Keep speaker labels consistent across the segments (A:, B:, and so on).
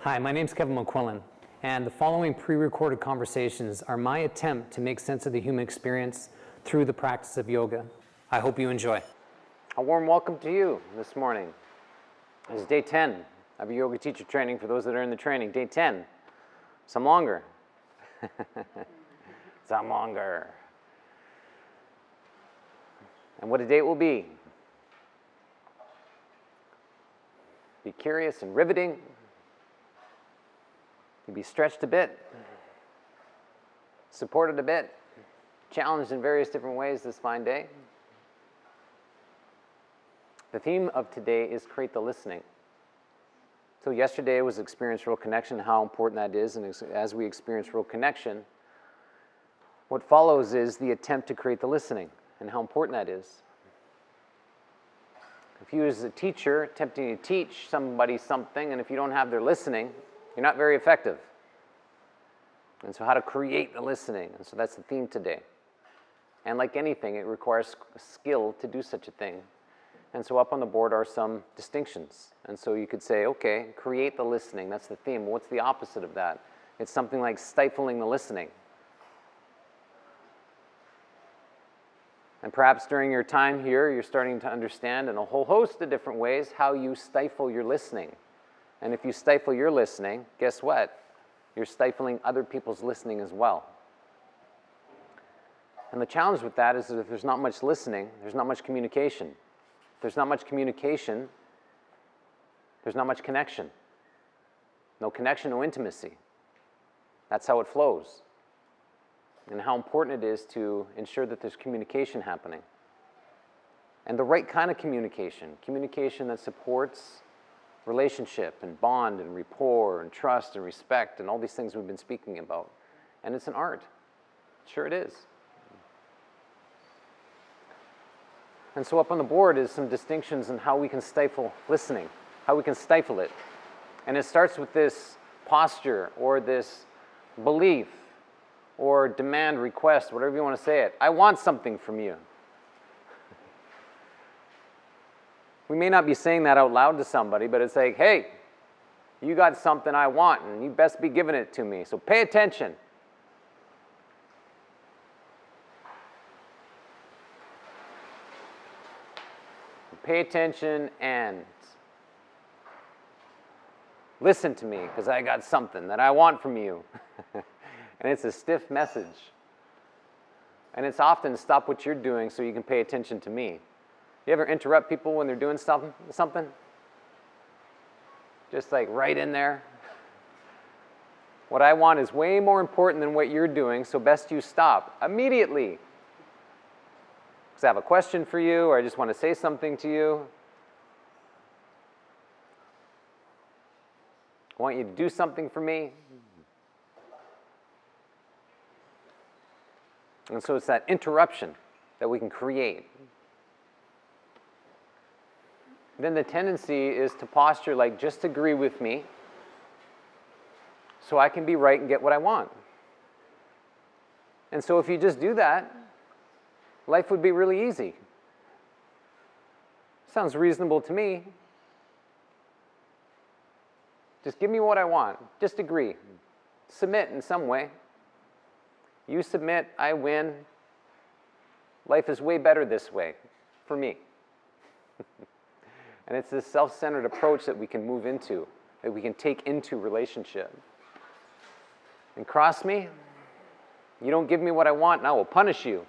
A: Hi, my name's Kevin McQuillan, and the following pre-recorded conversations are my attempt to make sense of the human experience through the practice of yoga. I hope you enjoy. A warm welcome to you this morning. This is day 10 of your yoga teacher training for those that are in the training. Day 10, some longer. Some longer. And what a day it will be. Be curious and riveting. You'll be stretched a bit, supported a bit, challenged in various different ways this fine day. The theme of today is create the listening. So yesterday was experience real connection, how important that is, and as we experience real connection, what follows is the attempt to create the listening and how important that is. If you as a teacher attempting to teach somebody something, and if you don't have their listening, you're not very effective. And so how to create the listening. And so that's the theme today. And like anything, it requires skill to do such a thing. And so up on the board are some distinctions. And so you could say, okay, create the listening. That's the theme. What's the opposite of that? It's something like stifling the listening. And perhaps during your time here, you're starting to understand in a whole host of different ways how you stifle your listening. And if you stifle your listening, guess what? You're stifling other people's listening as well. And the challenge with that is that if there's not much listening, there's not much communication. If there's not much communication, there's not much connection. No connection, no intimacy. That's how it flows. And how important it is to ensure that there's communication happening. And the right kind of communication. Communication that supports relationship and bond and rapport and trust and respect and all these things we've been speaking about. And it's an art. Sure it is. And so up on the board is some distinctions in how we can stifle listening, how we can stifle it. And it starts with this posture or this belief or demand, request, whatever you want to say it. I want something from you. We may not be saying that out loud to somebody, but it's like, hey, you got something I want, and you best be giving it to me, so pay attention. Pay attention and listen to me, because I got something that I want from you. And it's a stiff message. And it's often stop what you're doing so you can pay attention to me. You ever interrupt people when they're doing something? Just like right in there. What I want is way more important than what you're doing, so best you stop immediately. Because I have a question for you, or I just want to say something to you. I want you to do something for me. And so it's that interruption that we can create. Then the tendency is to posture like, just agree with me so I can be right and get what I want. And so if you just do that, life would be really easy. Sounds reasonable to me. Just give me what I want. Just agree. Submit in some way. You submit, I win. Life is way better this way for me. And it's this self-centered approach that we can move into, that we can take into relationship. And cross me, you don't give me what I want, and I will punish you.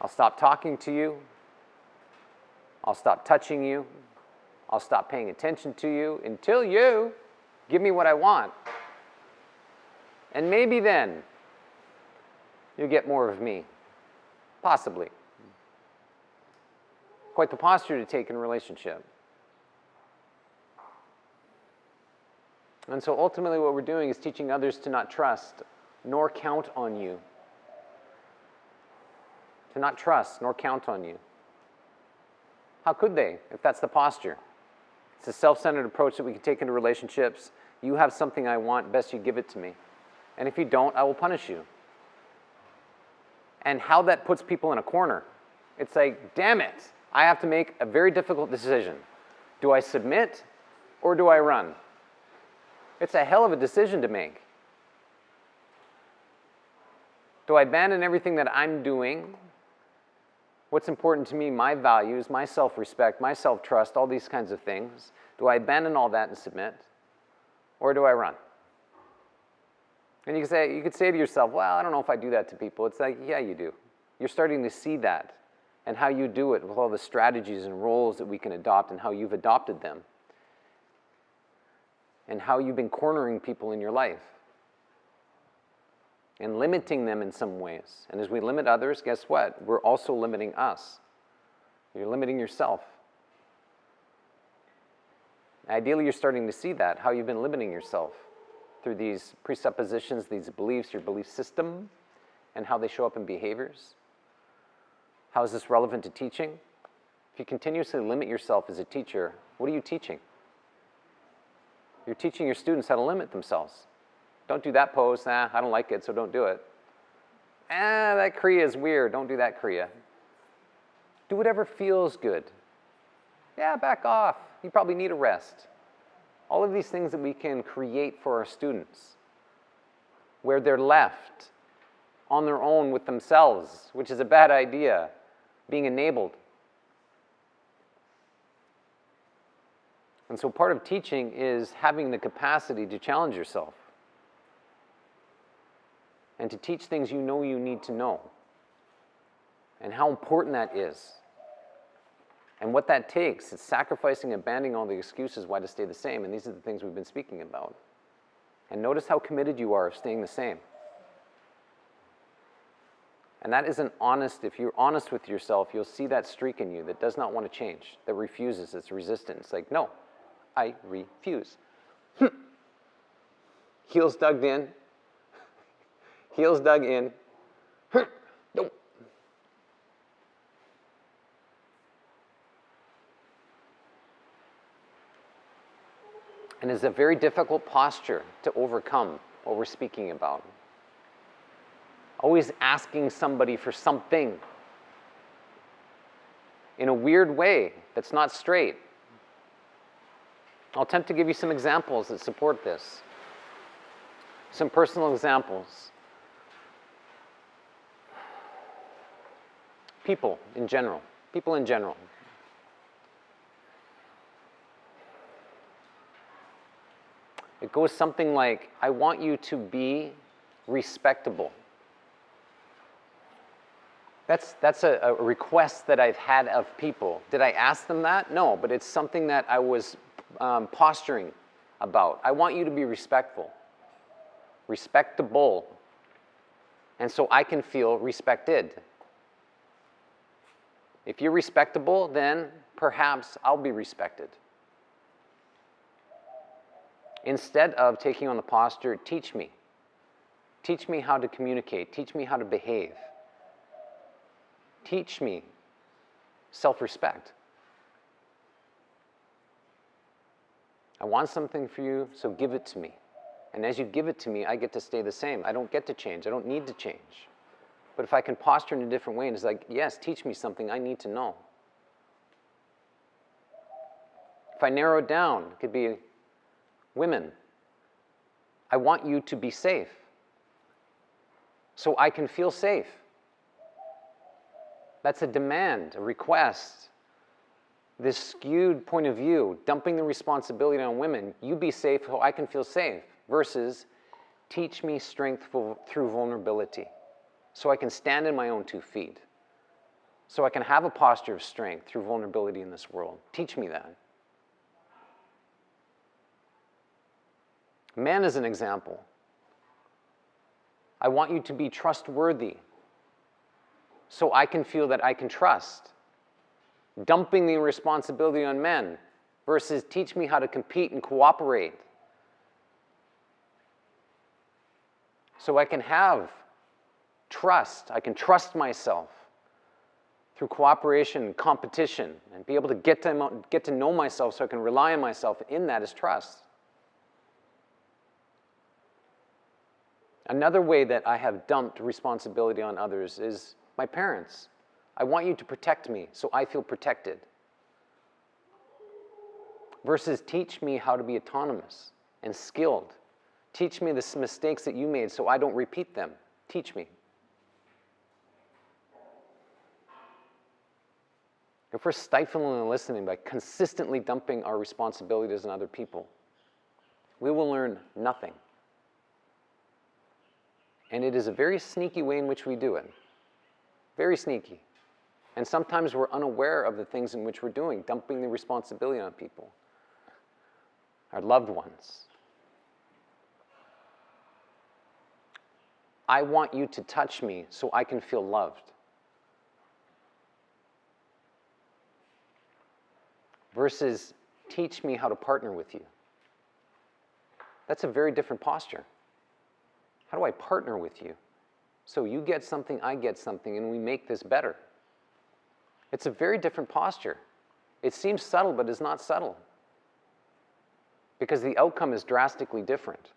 A: I'll stop talking to you. I'll stop touching you. I'll stop paying attention to you until you give me what I want. And maybe then you'll get more of me. Possibly. Quite the posture to take in a relationship. And so ultimately what we're doing is teaching others to not trust nor count on you. To not trust nor count on you. How could they if that's the posture? It's a self-centered approach that we can take into relationships. You have something I want, best you give it to me. And if you don't, I will punish you. And how that puts people in a corner. It's like, damn it, I have to make a very difficult decision. Do I submit or do I run? It's a hell of a decision to make. Do I abandon everything that I'm doing? What's important to me, my values, my self-respect, my self-trust, all these kinds of things. Do I abandon all that and submit? Or do I run? And you could say to yourself, well, I don't know if I do that to people. It's like, yeah, you do. You're starting to see that and how you do it with all the strategies and roles that we can adopt and how you've adopted them and how you've been cornering people in your life and limiting them in some ways. And as we limit others, guess what? We're also limiting us. You're limiting yourself. Ideally, you're starting to see that, how you've been limiting yourself through these presuppositions, these beliefs, your belief system, and how they show up in behaviors. How is this relevant to teaching? If you continuously limit yourself as a teacher, what are you teaching? You're teaching your students how to limit themselves. Don't do that pose. I don't like it, so don't do it. That Kriya is weird. Don't do that Kriya. Do whatever feels good. Yeah, back off. You probably need a rest. All of these things that we can create for our students, where they're left on their own with themselves, which is a bad idea, being enabled. And so part of teaching is having the capacity to challenge yourself and to teach things you know you need to know and how important that is. And what that takes, it's sacrificing, abandoning all the excuses why to stay the same. And these are the things we've been speaking about. And notice how committed you are of staying the same. And that isn't honest. If you're honest with yourself, you'll see that streak in you that does not want to change, that refuses, it's resistant. It's like, no, I refuse. Heels dug in. Heels dug in. Nope. And it's a very difficult posture to overcome what we're speaking about. Always asking somebody for something in a weird way that's not straight. I'll attempt to give you some examples that support this. Some personal examples. People in general. People in general. It goes something like, I want you to be respectable. That's a request that I've had of people. Did I ask them that? No, but it's something that I was posturing about. I want you to be respectful. Respectable. And so I can feel respected. If you're respectable, then perhaps I'll be respected. Instead of taking on the posture, teach me. Teach me how to communicate. Teach me how to behave. Teach me self-respect. I want something for you, so give it to me. And as you give it to me, I get to stay the same. I don't get to change. I don't need to change. But if I can posture in a different way, and it's like, yes, teach me something I need to know. If I narrow it down, it could be women. I want you to be safe, so I can feel safe. That's a demand, a request. This skewed point of view, dumping the responsibility on women. You be safe so I can feel safe. Versus, teach me strength through vulnerability. So I can stand in my own 2 feet. So I can have a posture of strength through vulnerability in this world. Teach me that. Man is an example. I want you to be trustworthy. So I can feel that I can trust. Dumping the responsibility on men versus teach me how to compete and cooperate. So I can have trust. I can trust myself through cooperation and competition and be able to get to know myself so I can rely on myself. In that is trust. Another way that I have dumped responsibility on others is my parents. I want you to protect me so I feel protected. Versus teach me how to be autonomous and skilled. Teach me the mistakes that you made so I don't repeat them. Teach me. If we're stifling and listening by consistently dumping our responsibilities on other people, we will learn nothing. And it is a very sneaky way in which we do it. Very sneaky. And sometimes we're unaware of the things in which we're doing, dumping the responsibility on people, our loved ones. I want you to touch me so I can feel loved. Versus teach me how to partner with you. That's a very different posture. How do I partner with you? So you get something, I get something, and we make this better. It's a very different posture. It seems subtle, but it's not subtle. Because the outcome is drastically different.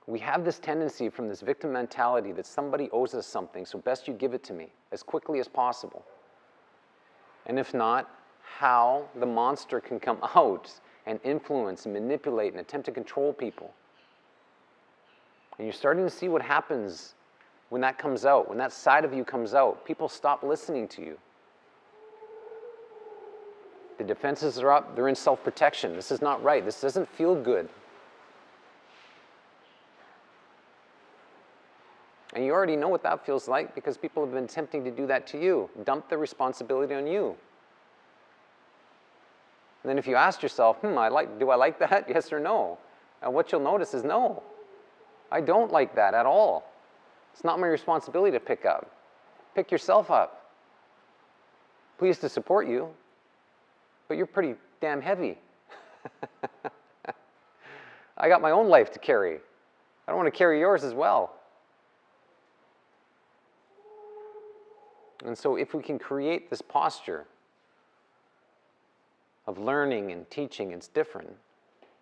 A: We have this tendency from this victim mentality that somebody owes us something, so best you give it to me as quickly as possible. And if not, how the monster can come out and influence and manipulate and attempt to control people. And you're starting to see what happens when that comes out, when that side of you comes out. People stop listening to you. The defenses are up, they're in self-protection. This is not right, this doesn't feel good. And you already know what that feels like because people have been attempting to do that to you. Dump the responsibility on you. And then if you ask yourself, do I like that? Yes or no? And what you'll notice is no. I don't like that at all. It's not my responsibility to pick up. Pick yourself up. Pleased to support you, but you're pretty damn heavy. I got my own life to carry. I don't want to carry yours as well. And so if we can create this posture of learning and teaching, it's different.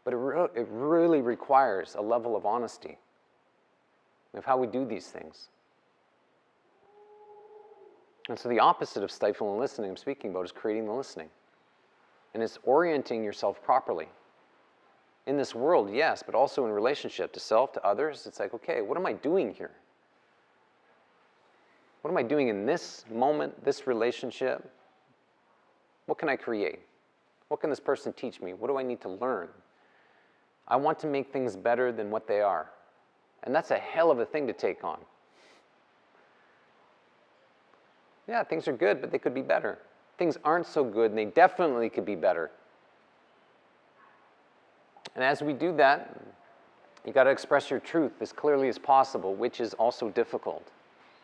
A: But it really requires a level of honesty of how we do these things. And so the opposite of stifling and listening I'm speaking about is creating the listening. And it's orienting yourself properly. In this world, yes, but also in relationship to self, to others. It's like, okay, what am I doing here? What am I doing in this moment, this relationship? What can I create? What can this person teach me? What do I need to learn? I want to make things better than what they are. And that's a hell of a thing to take on. Yeah, things are good, but they could be better. Things aren't so good, and they definitely could be better. And as we do that, you got to express your truth as clearly as possible, which is also difficult.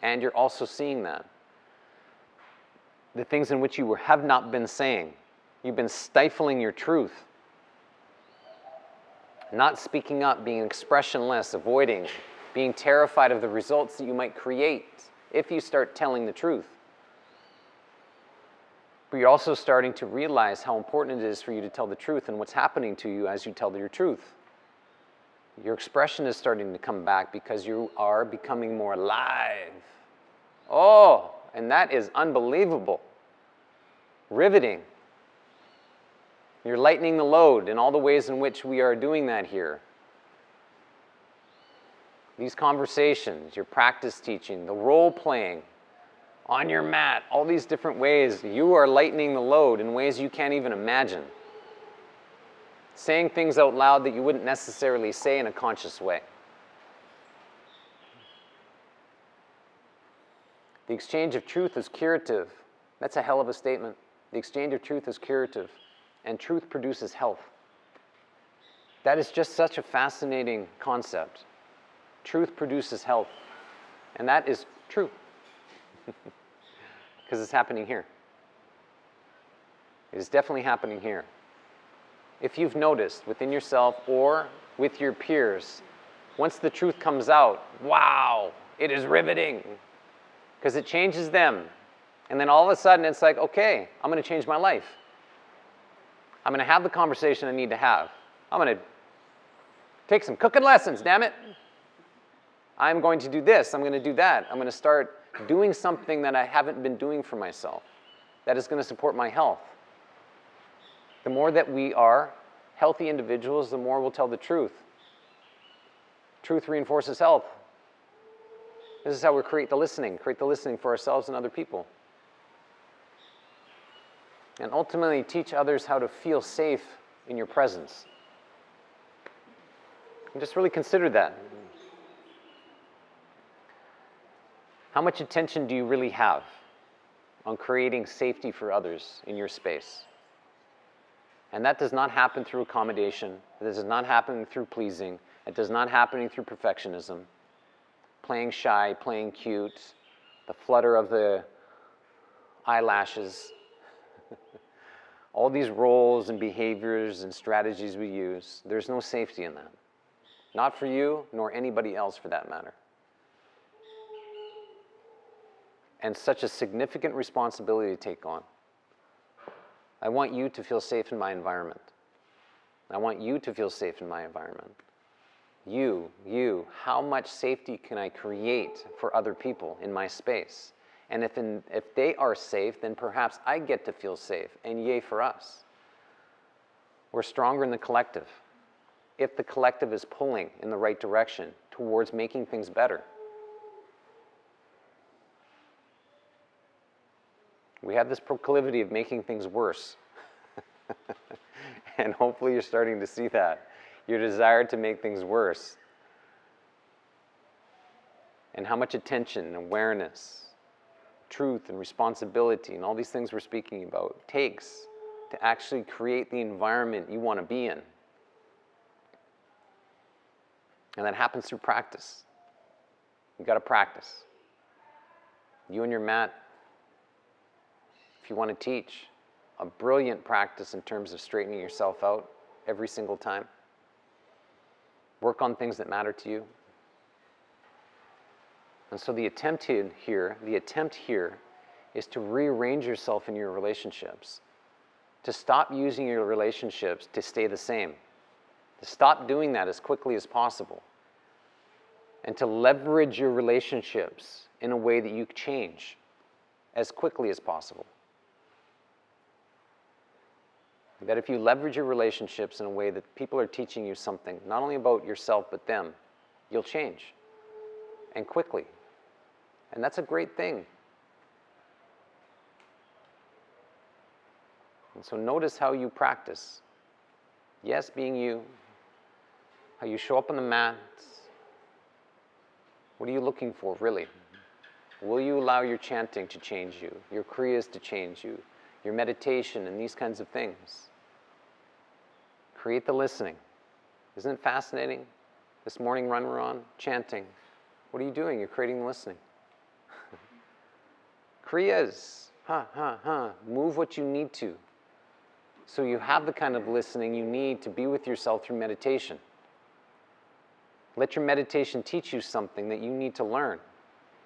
A: And you're also seeing that. The things in which you have not been saying. You've been stifling your truth. Not speaking up, being expressionless, avoiding, being terrified of the results that you might create if you start telling the truth. But you're also starting to realize how important it is for you to tell the truth and what's happening to you as you tell your truth. Your expression is starting to come back because you are becoming more alive. Oh, and that is unbelievable. Riveting. You're lightening the load in all the ways in which we are doing that here. These conversations, your practice teaching, the role playing, on your mat, all these different ways, you are lightening the load in ways you can't even imagine. Saying things out loud that you wouldn't necessarily say in a conscious way. The exchange of truth is curative. That's a hell of a statement. The exchange of truth is curative. And truth produces health. That is just such a fascinating concept. Truth produces health. And that is true. Because it's happening here. It is definitely happening here. If you've noticed within yourself or with your peers, once the truth comes out, wow, it is riveting. Because it changes them. And then all of a sudden it's like, okay, I'm going to change my life. I'm going to have the conversation I need to have. I'm going to take some cooking lessons, damn it. I'm going to do this. I'm going to do that. I'm going to start doing something that I haven't been doing for myself that is going to support my health. The more that we are healthy individuals, the more we'll tell the truth. Truth reinforces health. This is how we create the listening for ourselves and other people. And ultimately teach others how to feel safe in your presence. And just really consider that. How much attention do you really have on creating safety for others in your space? And that does not happen through accommodation. It does not happen through pleasing. It does not happen through perfectionism. Playing shy, playing cute, the flutter of the eyelashes. All these roles and behaviors and strategies we use, there's no safety in that. Not for you, nor anybody else for that matter. And such a significant responsibility to take on. I want you to feel safe in my environment. I want you to feel safe in my environment. You, how much safety can I create for other people in my space? And if they are safe, then perhaps I get to feel safe, and yay for us. We're stronger in the collective. If the collective is pulling in the right direction towards making things better. We have this proclivity of making things worse. And hopefully you're starting to see that. Your desire to make things worse. And how much attention and awareness, truth and responsibility, and all these things we're speaking about takes to actually create the environment you want to be in. And that happens through practice. You've got to practice. You and your mat, if you want to teach, a brilliant practice in terms of straightening yourself out every single time. Work on things that matter to you. And so the attempt here is to rearrange yourself in your relationships, to stop using your relationships to stay the same, to stop doing that as quickly as possible, and to leverage your relationships in a way that you change as quickly as possible. That if you leverage your relationships in a way that people are teaching you something, not only about yourself but them, you'll change, and quickly. And that's a great thing. And so notice how you practice. Yes, being you, how you show up on the mat. What are you looking for, really? Will you allow your chanting to change you, your kriyas to change you, your meditation and these kinds of things? Create the listening. Isn't it fascinating? This morning run we're on, chanting. What are you doing? You're creating the listening. Kriyas. Move what you need to. So you have the kind of listening you need to be with yourself through meditation. Let your meditation teach you something that you need to learn.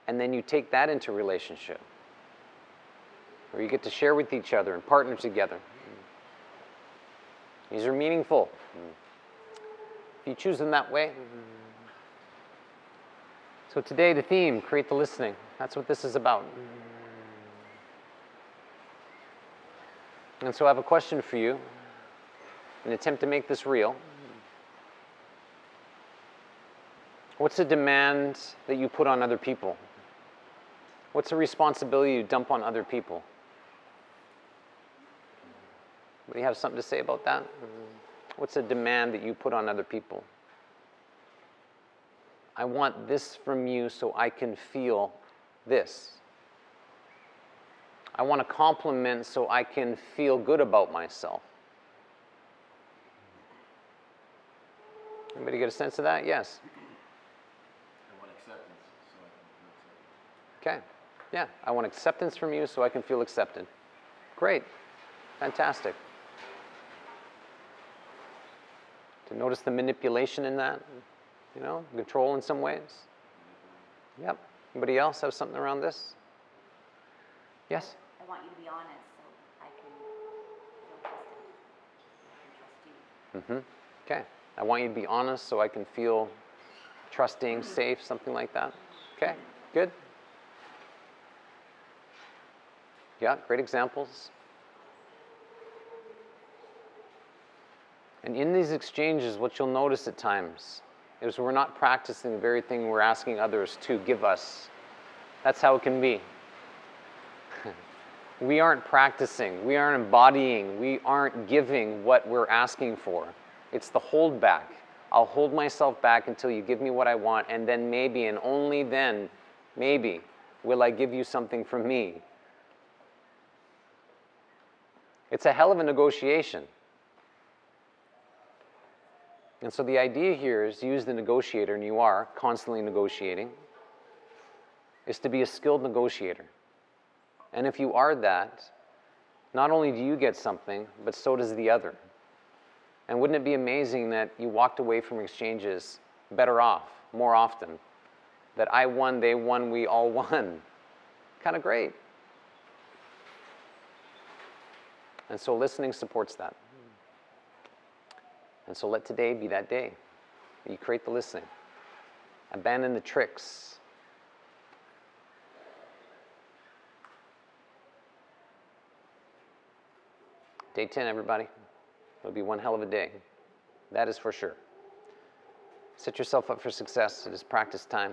A: And then you take that into relationship. Or you get to share with each other and partner together. These are meaningful. If you choose them that way. So today the theme, create the listening. That's what this is about. And so I have a question for you, an attempt to make this real. What's the demand that you put on other people? What's the responsibility you dump on other people? Do you have something to say about that? What's the demand that you put on other people? I want this from you so I can feel this. I want a compliment so I can feel good about myself. Anybody get a sense of that? Yes.
B: I want acceptance so I can feel accepted.
A: Okay. Yeah, I want acceptance from you so I can feel accepted. Great. Fantastic. To notice the manipulation in that, control in some ways. Yep. Anybody else have something around this? Yes?
C: I want you to be honest so I can feel trusted. I can trust you.
A: Okay. I want you to be honest so I can feel trusting, safe, something like that. Okay. Good. Yeah, great examples. And in these exchanges, what you'll notice at times is we're not practicing the very thing we're asking others to give us. That's how it can be. We aren't practicing, we aren't embodying, we aren't giving what we're asking for. It's the hold back. I'll hold myself back until you give me what I want, and then maybe, and only then, maybe, will I give you something from me. It's a hell of a negotiation. And so the idea here is to use the negotiator, and you are constantly negotiating, is to be a skilled negotiator. And if you are that, not only do you get something, but so does the other. And wouldn't it be amazing that you walked away from exchanges better off, more often? That I won, they won, we all won. Kind of great. And so listening supports that. And so let today be that day. You create the listening. Abandon the tricks. Day 10, everybody. It'll be one hell of a day. That is for sure. Set yourself up for success. It is practice time.